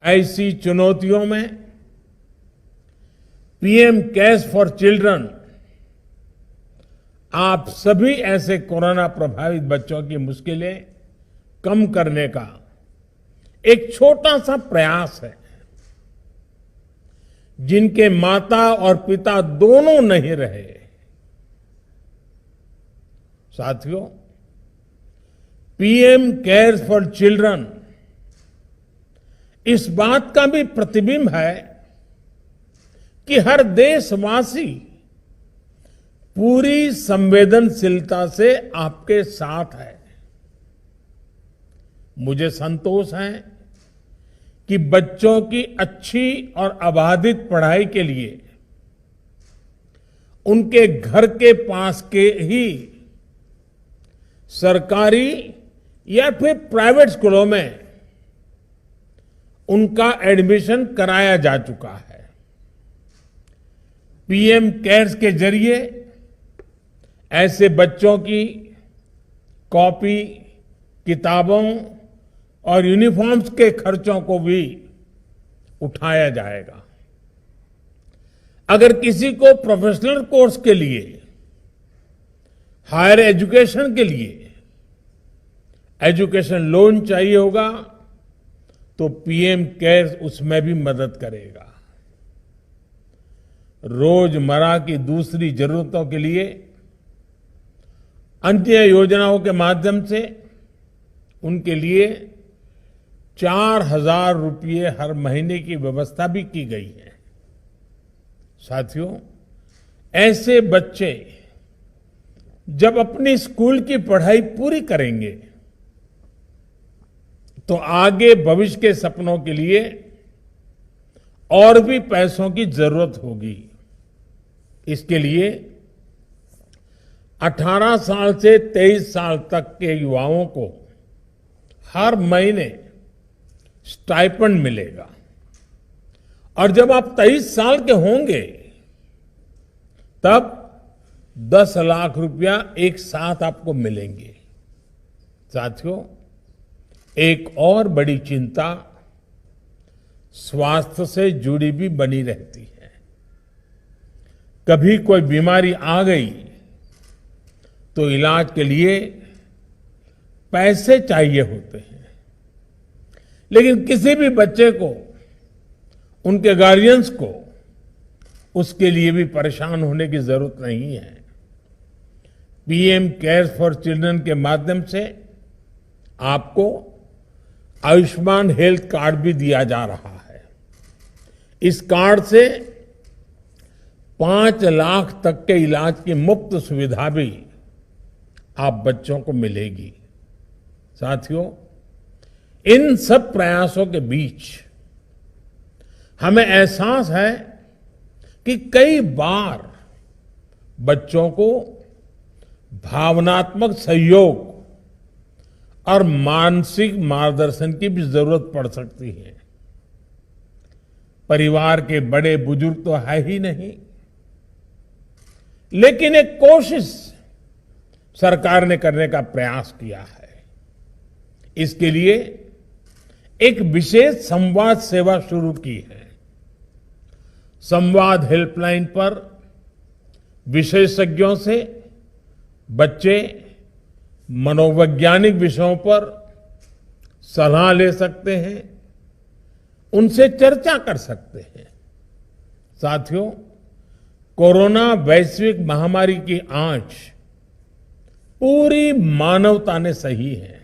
ऐसी चुनौतियों में पीएम केयर्स फॉर चिल्ड्रन आप सभी ऐसे कोरोना प्रभावित बच्चों की मुश्किलें कम करने का एक छोटा सा प्रयास है। जिनके माता और पिता दोनों नहीं रहे, साथियों, पीएम केयर्स फॉर चिल्ड्रन इस बात का भी प्रतिबिंब है कि हर देशवासी पूरी संवेदनशीलता से आपके साथ है। मुझे संतोष है कि बच्चों की अच्छी और अबाधित पढ़ाई के लिए उनके घर के पास के ही सरकारी या फिर प्राइवेट स्कूलों में उनका एडमिशन कराया जा चुका है। पीएम केयर्स के जरिए ऐसे बच्चों की कॉपी, किताबों और यूनिफॉर्म्स के खर्चों को भी उठाया जाएगा। अगर किसी को प्रोफेशनल कोर्स के लिए, हायर एजुकेशन के लिए एजुकेशन लोन चाहिए होगा तो पीएम केयर्स उसमें भी मदद करेगा। रोजमर्रा की दूसरी जरूरतों के लिए अन्य योजनाओं के माध्यम से उनके लिए 4,000 रुपये हर महीने की व्यवस्था भी की गई है। साथियों, ऐसे बच्चे जब अपनी स्कूल की पढ़ाई पूरी करेंगे तो आगे भविष्य के सपनों के लिए और भी पैसों की जरूरत होगी। इसके लिए 18 साल से 23 साल तक के युवाओं को हर महीने स्टाइपेंड मिलेगा और जब आप 23 साल के होंगे तब 10 लाख रुपया एक साथ आपको मिलेंगे। साथियों, एक और बड़ी चिंता स्वास्थ्य से जुड़ी भी बनी रहती है। कभी कोई बीमारी आ गई तो इलाज के लिए पैसे चाहिए होते हैं, लेकिन किसी भी बच्चे को, उनके गार्जियंस को उसके लिए भी परेशान होने की जरूरत नहीं है। पीएम केयर्स फॉर चिल्ड्रन के माध्यम से आपको आयुष्मान हेल्थ कार्ड भी दिया जा रहा है। इस कार्ड से 5 लाख तक के इलाज की मुफ्त सुविधा भी आप बच्चों को मिलेगी। साथियों, इन सब प्रयासों के बीच हमें एहसास है कि कई बार बच्चों को भावनात्मक सहयोग और मानसिक मार्गदर्शन की भी जरूरत पड़ सकती है। परिवार के बड़े बुजुर्ग तो है ही नहीं, लेकिन एक कोशिश सरकार ने करने का प्रयास किया है। इसके लिए एक विशेष संवाद सेवा शुरू की है। संवाद हेल्पलाइन पर विशेषज्ञों से बच्चे मनोवैज्ञानिक विषयों पर सलाह ले सकते हैं, उनसे चर्चा कर सकते हैं। साथियों, कोरोना वैश्विक महामारी की आंच पूरी मानवता ने सही है।